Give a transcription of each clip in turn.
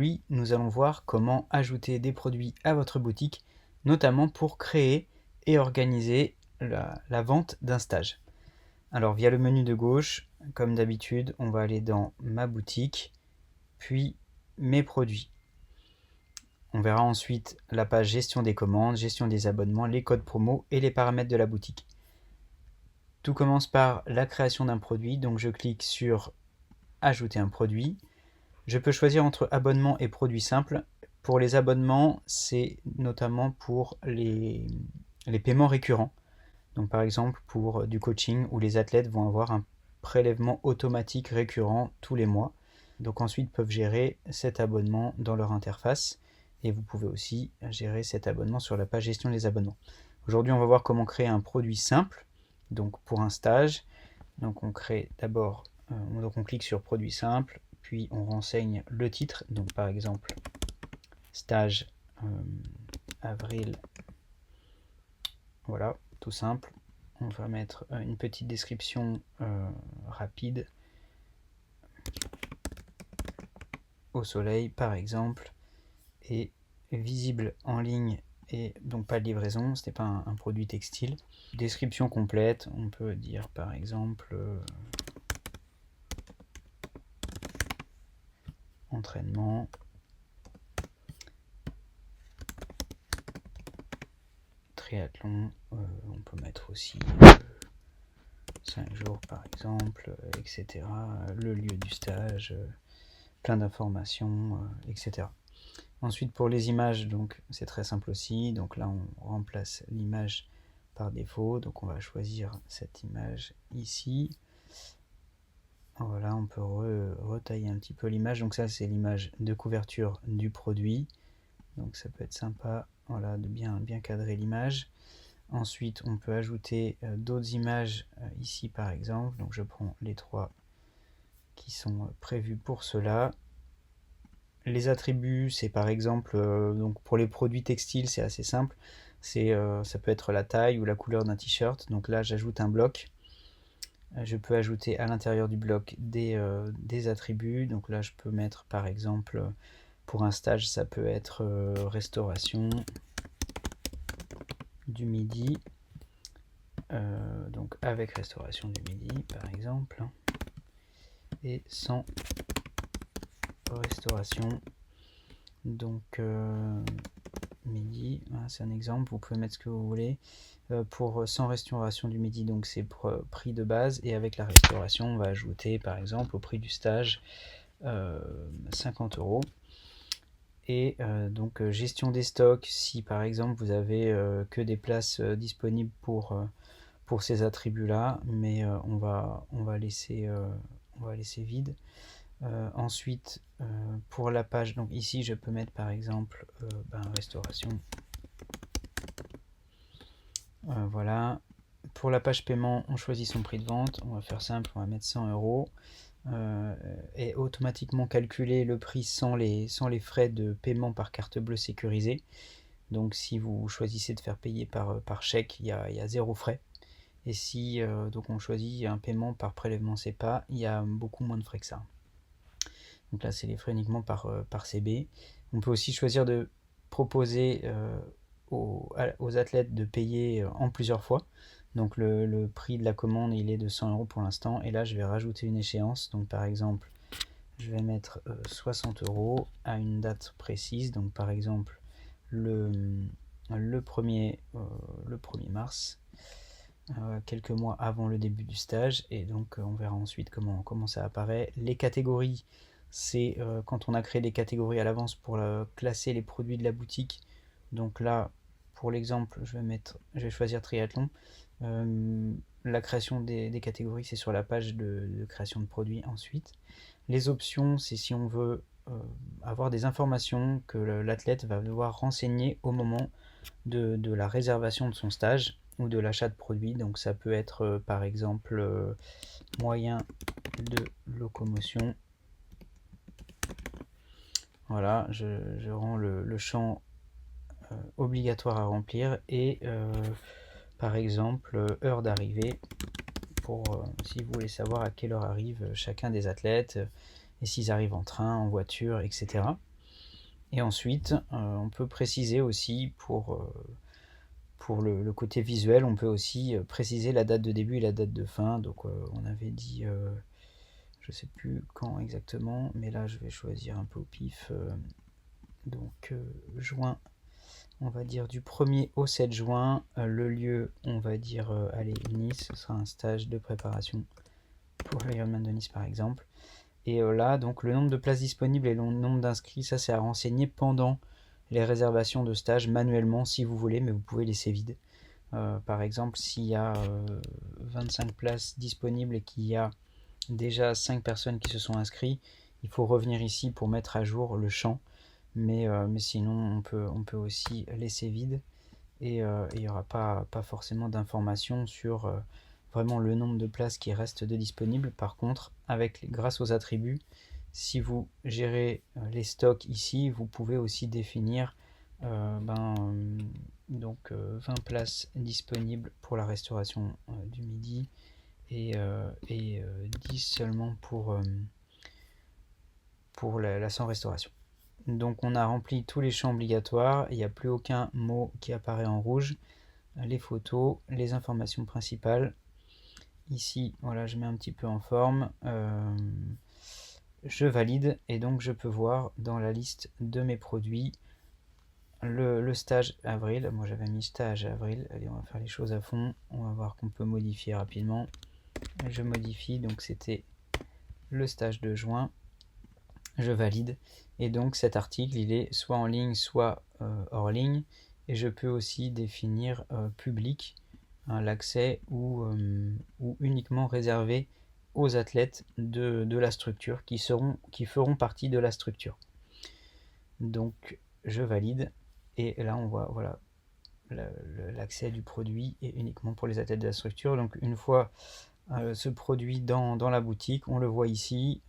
Aujourd'hui, nous allons voir comment ajouter des produits à votre boutique, notamment pour créer et organiser la vente d'un stage. Alors via le menu de gauche, comme d'habitude, on va aller dans ma boutique, puis mes produits. On verra ensuite la page gestion des commandes, gestion des abonnements, les codes promo et les paramètres de la boutique. Tout commence par la création d'un produit, donc je clique sur ajouter un produit. Je peux choisir entre abonnement et produit simple. Pour les abonnements, c'est notamment pour les paiements récurrents. Donc par exemple pour du coaching où les athlètes vont avoir un prélèvement automatique récurrent tous les mois. Donc ensuite peuvent gérer cet abonnement dans leur interface et vous pouvez aussi gérer cet abonnement sur la page gestion des abonnements. Aujourd'hui, on va voir comment créer un produit simple. Donc pour un stage, donc on crée d'abord, donc on clique sur produit simple, puis on renseigne le titre, donc par exemple stage avril, voilà, tout simple. On va mettre une petite description rapide, au soleil par exemple, et visible en ligne et donc pas de livraison, ce n'est pas un produit textile. Description complète, on peut dire par exemple entraînement, triathlon, on peut mettre aussi 5 jours par exemple, etc. Le lieu du stage, plein d'informations, etc. Ensuite pour les images, donc c'est très simple aussi. Donc là on remplace l'image par défaut. Donc on va choisir cette image ici. Voilà, on peut retailler un petit peu l'image. Donc ça c'est l'image de couverture du produit. Donc ça peut être sympa, voilà, de bien cadrer l'image. Ensuite on peut ajouter d'autres images ici par exemple. Donc je prends les 3 qui sont prévus pour cela. Les attributs, c'est par exemple, donc pour les produits textiles, c'est assez simple. Ça peut être la taille ou la couleur d'un t-shirt. Donc là, j'ajoute un bloc. Je peux ajouter à l'intérieur du bloc des attributs. Donc là, je peux mettre par exemple, pour un stage, ça peut être restauration du midi. Donc avec restauration du midi, par exemple. Et sans restauration. Donc midi, voilà, c'est un exemple, vous pouvez mettre ce que vous voulez. Pour sans restauration du midi, donc c'est prix de base, et avec la restauration, on va ajouter par exemple au prix du stage 50 €. Et donc gestion des stocks, si par exemple vous avez que des places disponibles pour ces attributs-là, mais on va laisser vide. Ensuite, pour la page, donc ici je peux mettre par exemple restauration. Voilà. Pour la page paiement, on choisit son prix de vente. On va faire simple, on va mettre 100 €. Et automatiquement calculer le prix sans les frais de paiement par carte bleue sécurisée. Donc si vous choisissez de faire payer par chèque, il y a 0 frais. Et si donc on choisit un paiement par prélèvement SEPA, il y a beaucoup moins de frais que ça. Donc là, c'est les frais uniquement par CB. On peut aussi choisir de proposer aux athlètes de payer en plusieurs fois. Donc le prix de la commande, il est de 100 € pour l'instant. Et là, je vais rajouter une échéance. Donc par exemple, je vais mettre 60 € à une date précise. Donc par exemple, le 1er mars. Quelques mois avant le début du stage, et donc on verra ensuite comment ça apparaît. Les catégories, c'est quand on a créé des catégories à l'avance pour classer les produits de la boutique. Donc là, pour l'exemple, je vais choisir triathlon. La création des catégories, c'est sur la page de création de produits ensuite. Les options, c'est si on veut avoir des informations que l'athlète va devoir renseigner au moment de la réservation de son stage ou de l'achat de produits. Donc ça peut être par exemple moyen de locomotion. Voilà, je rends le champ obligatoire à remplir, et par exemple heure d'arrivée, pour si vous voulez savoir à quelle heure arrive chacun des athlètes, et s'ils arrivent en train, en voiture, etc. Et ensuite, on peut préciser aussi pour le côté visuel, on peut aussi préciser la date de début et la date de fin. Donc on avait dit, je sais plus quand exactement, mais là je vais choisir un peu au pif. Donc juin, on va dire du 1er au 7 juin. Le lieu, on va dire, allez, Nice, ce sera un stage de préparation pour l'Ironman de Nice par exemple. Et là, donc le nombre de places disponibles et le nombre d'inscrits, ça c'est à renseigner pendant les réservations de stage manuellement si vous voulez, mais vous pouvez laisser vide. Par exemple, s'il y a 25 places disponibles et qu'il y a déjà 5 personnes qui se sont inscrites, il faut revenir ici pour mettre à jour le champ. Mais sinon, on peut aussi laisser vide et il n'y aura pas forcément d'informations sur vraiment le nombre de places qui restent de disponibles. Par contre, grâce aux attributs, si vous gérez les stocks ici, vous pouvez aussi définir donc 20 places disponibles pour la restauration du midi et 10 seulement pour la sans restauration. Donc on a rempli tous les champs obligatoires, il n'y a plus aucun mot qui apparaît en rouge. Les photos, les informations principales. Ici, voilà, je mets un petit peu en forme. Je valide et donc je peux voir dans la liste de mes produits le stage avril. Moi j'avais mis stage avril. Allez, on va faire les choses à fond. On va voir qu'on peut modifier rapidement. Je modifie, donc c'était le stage de juin. Je valide. Et donc cet article, il est soit en ligne, soit hors ligne. Et je peux aussi définir public, hein, l'accès ou uniquement réservé aux athlètes de la structure qui feront partie de la structure. Donc je valide et là on voit voilà l'accès du produit est uniquement pour les athlètes de la structure. Donc une fois ce produit dans la boutique, on le voit ici.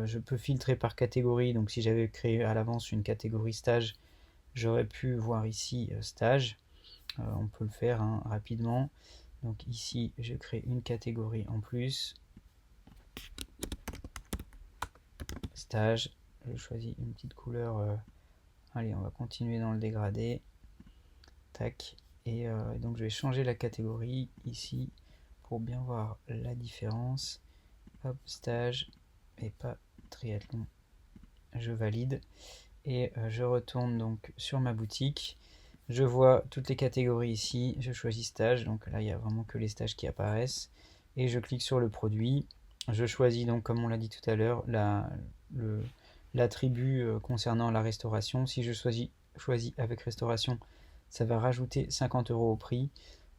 Je peux filtrer par catégorie, donc si j'avais créé à l'avance une catégorie stage, j'aurais pu voir ici stage. On peut le faire hein, rapidement. Donc ici je crée une catégorie en plus, stage, je choisis une petite couleur, allez on va continuer dans le dégradé, tac, et donc je vais changer la catégorie ici pour bien voir la différence. Hop, stage et pas triathlon. Je valide et je retourne donc sur ma boutique. Je vois toutes les catégories ici. Je choisis stage. Donc là, il n'y a vraiment que les stages qui apparaissent. Et je clique sur le produit. Je choisis donc, comme on l'a dit tout à l'heure, l'attribut concernant la restauration. Si je choisis avec restauration, ça va rajouter 50 € au prix.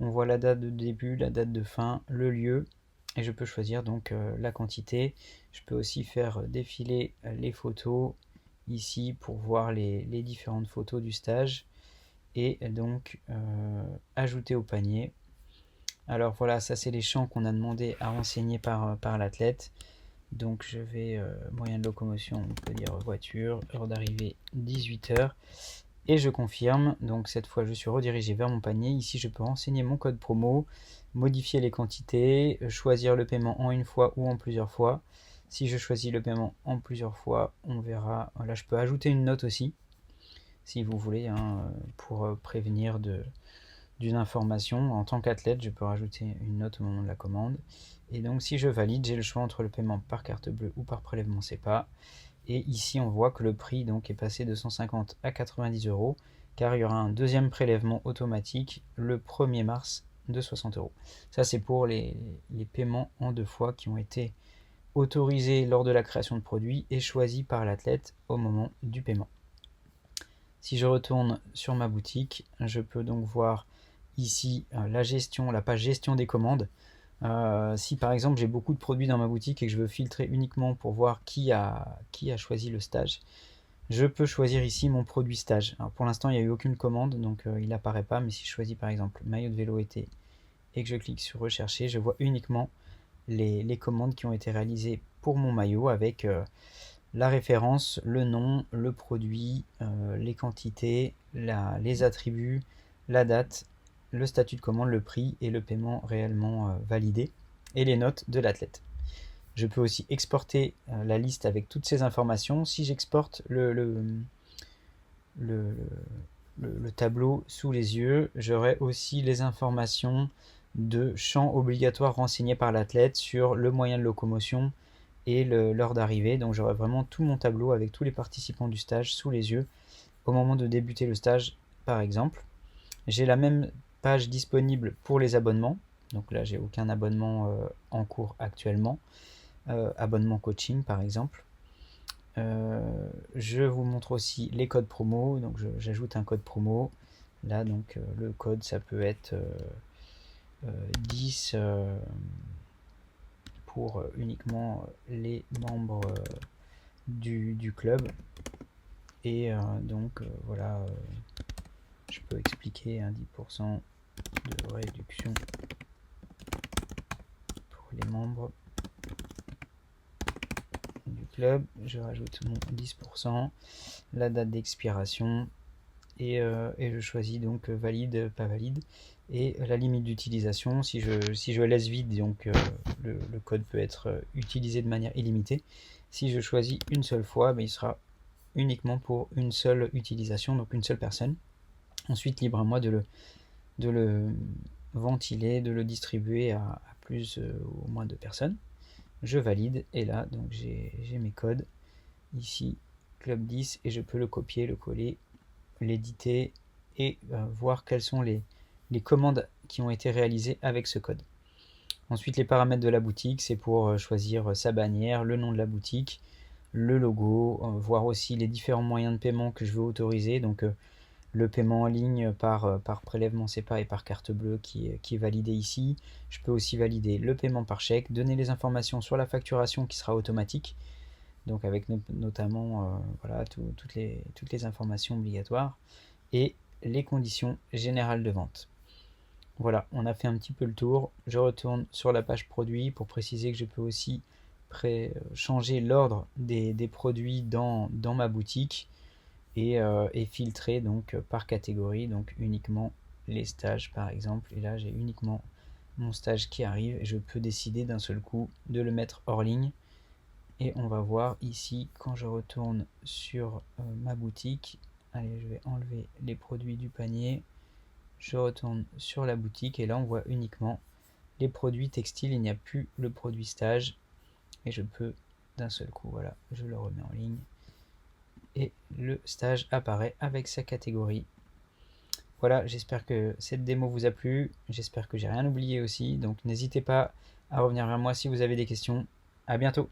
On voit la date de début, la date de fin, le lieu. Et je peux choisir donc la quantité. Je peux aussi faire défiler les photos ici pour voir les différentes photos du stage. Et donc ajouter au panier. Alors voilà, ça c'est les champs qu'on a demandé à renseigner par l'athlète. Donc je vais, moyen de locomotion, on peut dire voiture, heure d'arrivée 18h. Et je confirme, donc cette fois je suis redirigé vers mon panier. Ici je peux renseigner mon code promo, modifier les quantités, choisir le paiement en une fois ou en plusieurs fois. Si je choisis le paiement en plusieurs fois, on verra, là je peux ajouter une note aussi, si vous voulez, hein, pour prévenir d'une information. En tant qu'athlète, je peux rajouter une note au moment de la commande. Et donc si je valide, j'ai le choix entre le paiement par carte bleue ou par prélèvement SEPA. Et ici, on voit que le prix donc, est passé de 150 à 90 €, car il y aura un deuxième prélèvement automatique le 1er mars de 60 €. Ça, c'est pour les paiements en 2 fois qui ont été autorisés lors de la création de produit et choisis par l'athlète au moment du paiement. Si je retourne sur ma boutique, je peux donc voir ici la page gestion des commandes. Si par exemple j'ai beaucoup de produits dans ma boutique et que je veux filtrer uniquement pour voir qui a choisi le stage, je peux choisir ici mon produit stage. Alors pour l'instant il n'y a eu aucune commande donc il n'apparaît pas, mais si je choisis par exemple maillot de vélo été et que je clique sur rechercher, je vois uniquement les commandes qui ont été réalisées pour mon maillot avec la référence, le nom, le produit, les quantités, les attributs, la date, le statut de commande, le prix et le paiement réellement validé et les notes de l'athlète. Je peux aussi exporter la liste avec toutes ces informations. Si j'exporte le tableau sous les yeux. J'aurai aussi les informations de champs obligatoires renseignés par l'athlète sur le moyen de locomotion et l'heure d'arrivée. Donc j'aurai vraiment tout mon tableau avec tous les participants du stage sous les yeux au moment de débuter le stage, par exemple. J'ai la même page disponible pour les abonnements. Donc là, j'ai aucun abonnement en cours actuellement. Abonnement coaching, par exemple. Je vous montre aussi les codes promo. Donc j'ajoute un code promo. Là, donc le code, ça peut être 10 pour uniquement les membres du club. Et donc voilà, je peux expliquer 10% de réduction pour les membres du club. Je rajoute mon 10%, la date d'expiration et je choisis donc valide, pas valide, et la limite d'utilisation. Si je laisse vide, donc le code peut être utilisé de manière illimitée. Si je choisis une seule fois, il sera uniquement pour une seule utilisation, donc une seule personne. Ensuite, libre à moi de le ventiler, de le distribuer à plus ou moins de personnes. Je valide et là, donc j'ai mes codes ici, Club 10, et je peux le copier, le coller, l'éditer et voir quelles sont les commandes qui ont été réalisées avec ce code. Ensuite, les paramètres de la boutique, c'est pour choisir sa bannière, le nom de la boutique, le logo, voir aussi les différents moyens de paiement que je veux autoriser. Donc le paiement en ligne par prélèvement SEPA et par carte bleue qui est validé ici. Je peux aussi valider le paiement par chèque, donner les informations sur la facturation qui sera automatique, donc avec notamment voilà, toutes les informations obligatoires, et les conditions générales de vente. Voilà, on a fait un petit peu le tour. Je retourne sur la page produit pour préciser que je peux aussi changer l'ordre des produits dans ma boutique et filtrer donc par catégorie, donc uniquement les stages par exemple. Et là j'ai uniquement mon stage qui arrive et je peux décider d'un seul coup de le mettre hors ligne. Et on va voir ici quand je retourne sur ma boutique. Allez, je vais enlever les produits du panier. Je retourne sur la boutique et là on voit uniquement les produits textiles. Il n'y a plus le produit stage et je peux d'un seul coup, voilà, je le remets en ligne et le stage apparaît avec sa catégorie. Voilà, j'espère que cette démo vous a plu. J'espère que j'ai rien oublié aussi. Donc n'hésitez pas à revenir vers moi si vous avez des questions. À bientôt.